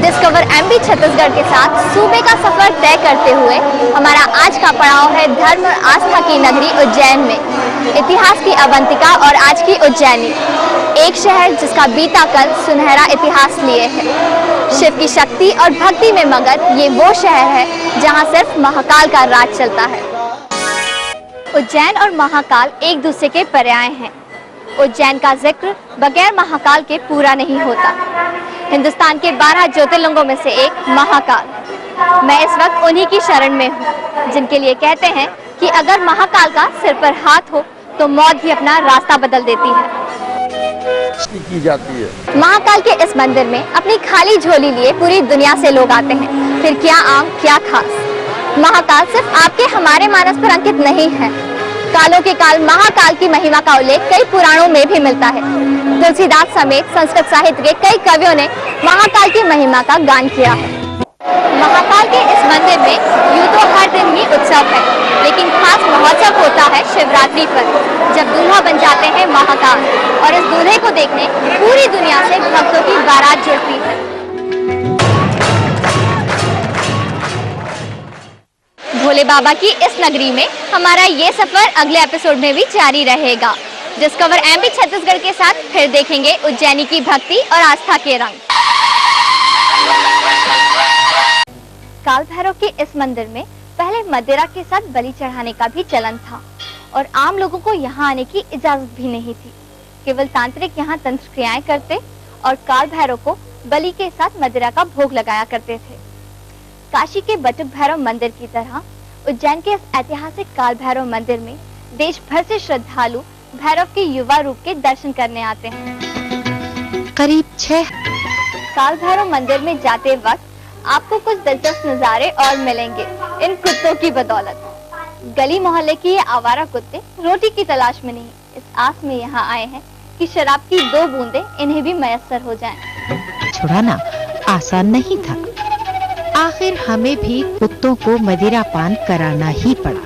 Discover MP Chhattisgarh के साथ सूबे का सफर तय करते हुए हमारा आज का पड़ाव है धर्म और आस्था की नगरी उज्जैन में। इतिहास की अवंतिका और आज की उज्जैनी, एक शहर जिसका बीता कल सुनहरा इतिहास लिए है। शिव की शक्ति और भक्ति में मगन ये वो शहर है जहां सिर्फ महाकाल का राज चलता है। उज्जैन और महाकाल एक दूसरे के पर्याय हैं। उज्जैन का जिक्र बगैर महाकाल के पूरा नहीं होता। हिंदुस्तान के 12 ज्योतिर्लिंगों में से एक महाकाल। मैं इस वक्त उन्हीं की शरण में हूँ जिनके लिए कहते हैं कि अगर महाकाल का सिर पर हाथ हो तो मौत भी अपना रास्ता बदल देती है। की जाती है। महाकाल के इस मंदिर में अपनी खाली झोली लिए पूरी दुनिया से लोग आते हैं। फिर क्या आम क्या खास, महाकाल सिर्फ आपके हमारे मानस पर अंकित नहीं है। कालों के काल महाकाल की महिमा का उल्लेख कई पुराणों में भी मिलता है। तुलसीदास समेत संस्कृत साहित्य के कई कवियों ने महाकाल की महिमा का गान किया है। महाकाल के इस मंदिर में यूं तो हर दिन ही उत्सव है, लेकिन खास महोत्सव होता है शिवरात्रि पर, जब दूल्हा बन जाते हैं महाकाल और इस दूल्हे को देखने पूरी दुनिया से भक्तों की बारात जुटती है। भोले बाबा की इस नगरी में हमारा ये सफर अगले एपिसोड में भी जारी रहेगा। डिस्कवर एमपी छत्तीसगढ़ के साथ फिर देखेंगे उज्जैनी की भक्ति और आस्था के रंग। काल भैरव के इस मंदिर में पहले मदिरा के साथ बलि चढ़ाने का भी चलन था और आम लोगों को यहाँ आने की इजाजत भी नहीं थी। केवल तांत्रिक यहाँ तंत्र क्रियाएं करते और काल भैरव को बलि के साथ मदिरा का भोग लगाया करते थे। काशी के बटुक भैरव मंदिर की तरह उज्जैन के इस ऐतिहासिक काल भैरव मंदिर में देश भर से श्रद्धालु भैरव के युवा रूप के दर्शन करने आते हैं। करीब 6 काल भैरव मंदिर में जाते वक्त आपको कुछ दिलचस्प नजारे और मिलेंगे इन कुत्तों की बदौलत। गली मोहल्ले के ये आवारा कुत्ते रोटी की तलाश में नहीं, इस आस में यहाँ आए हैं कि शराब की 2 बूंदें इन्हें भी मयस्सर हो जाएं। छुड़ाना आसान नहीं था। आखिर हमें भी कुत्तों को मदिरा पान कराना ही पड़ा।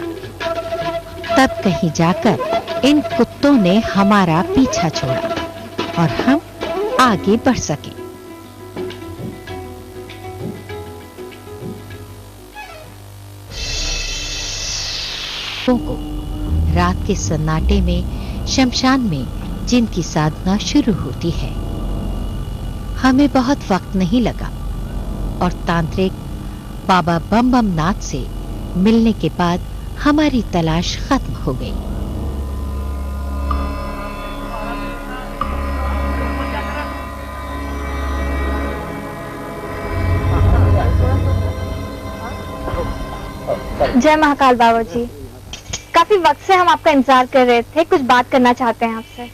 तब कहीं जाकर इन कुत्तों ने हमारा पीछा छोड़ा और हम आगे बढ़ सके। को रात के सन्नाटे में शमशान में जिनकी साधना शुरू होती है। हमें बहुत वक्त नहीं लगा और तांत्रिक बाबा बम बम नाथ से मिलने के बाद हमारी तलाश खत्म हो गई। जय महाकाल बाबा जी, काफी वक्त से हम आपका इंतजार कर रहे थे, कुछ बात करना चाहते हैं आपसे।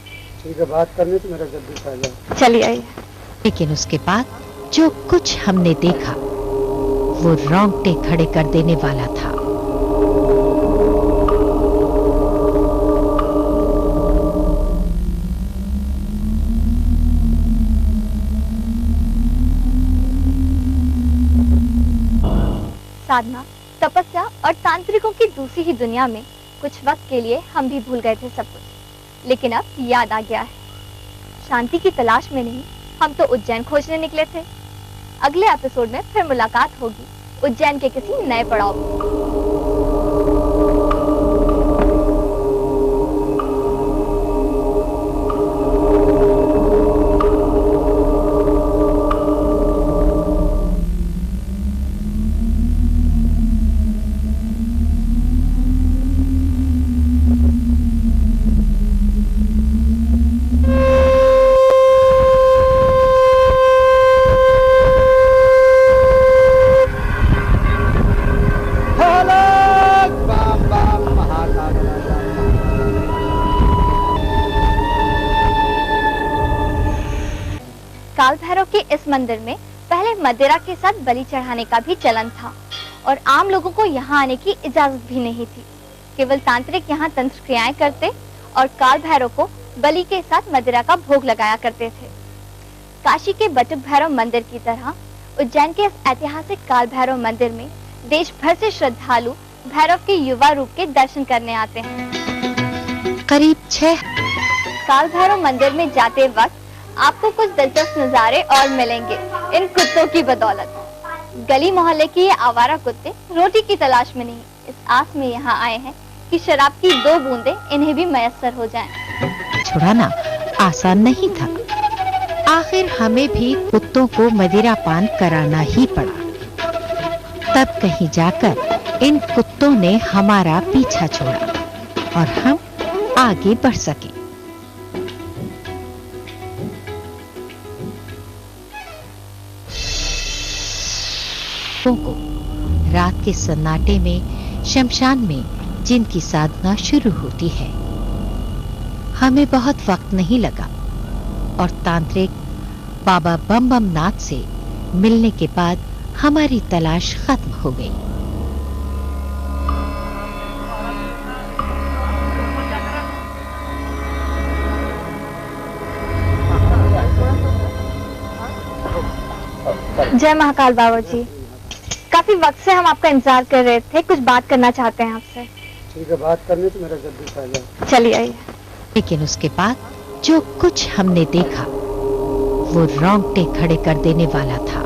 ठीक है, बात करनी तो मेरा जल्दी आ जाओ। चलिए आइए। लेकिन उसके बाद जो कुछ हमने देखा वो रोंगटे खड़े कर देने वाला था। साधना, तपस्या और तांत्रिकों की दूसरी ही दुनिया में कुछ वक्त के लिए हम भी भूल गए थे सब कुछ, लेकिन अब याद आ गया है। शांति की तलाश में नहीं, हम तो उज्जैन खोजने निकले थे। अगले एपिसोड में फिर मुलाकात होगी उज्जैन के किसी नए पड़ाव पर। काल भैरव के इस मंदिर में पहले मदिरा के साथ बलि चढ़ाने का भी चलन था और आम लोगों को यहाँ आने की इजाजत भी नहीं थी। केवल तांत्रिक यहाँ तंत्र क्रियाएं करते और काल भैरव को बलि के साथ मदिरा का भोग लगाया करते थे। काशी के बटुक भैरव मंदिर की तरह उज्जैन के इस ऐतिहासिक काल भैरव मंदिर में देश भर से श्रद्धालु भैरव के युवा रूप के दर्शन करने आते हैं। करीब 6 काल भैरव मंदिर में जाते वक्त आपको कुछ दिलचस्प नज़ारे और मिलेंगे इन कुत्तों की बदौलत। गली मोहल्ले के ये आवारा कुत्ते रोटी की तलाश में नहीं, इस आस में यहाँ आए हैं कि शराब की 2 बूंदें इन्हें भी मयस्सर हो जाएं। छुड़ाना आसान नहीं था। आखिर हमें भी कुत्तों को मदिरा पान कराना ही पड़ा। तब कहीं जाकर इन कुत्तों ने हमारा पीछा छोड़ा और हम आगे बढ़ सके। को रात के सन्नाटे में शमशान में जिनकी साधना शुरू होती है। हमें बहुत वक्त नहीं लगा और तांत्रिक बाबा बम बम नाथ से मिलने के बाद हमारी तलाश खत्म हो गई। जय महाकाल बाबा जी, काफी वक्त से हम आपका इंतजार कर रहे थे, कुछ बात करना चाहते हैं आपसे। ठीक है, बात करनी तो मेरा जल्दी से आ जाओ। चलिए आइए। लेकिन उसके बाद जो कुछ हमने देखा वो रोंगटे खड़े कर देने वाला था।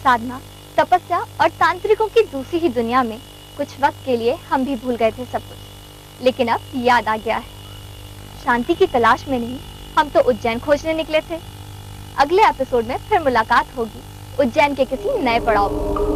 साधना, तपस्या और तांत्रिकों की दूसरी ही दुनिया में कुछ वक्त के लिए हम भी भूल गए थे सब कुछ, लेकिन अब याद आ गया है। शांति की तलाश में नहीं, हम तो उज्जैन खोजने निकले थे। अगले एपिसोड में फिर मुलाकात होगी उज्जैन के किसी नए पड़ाव पर।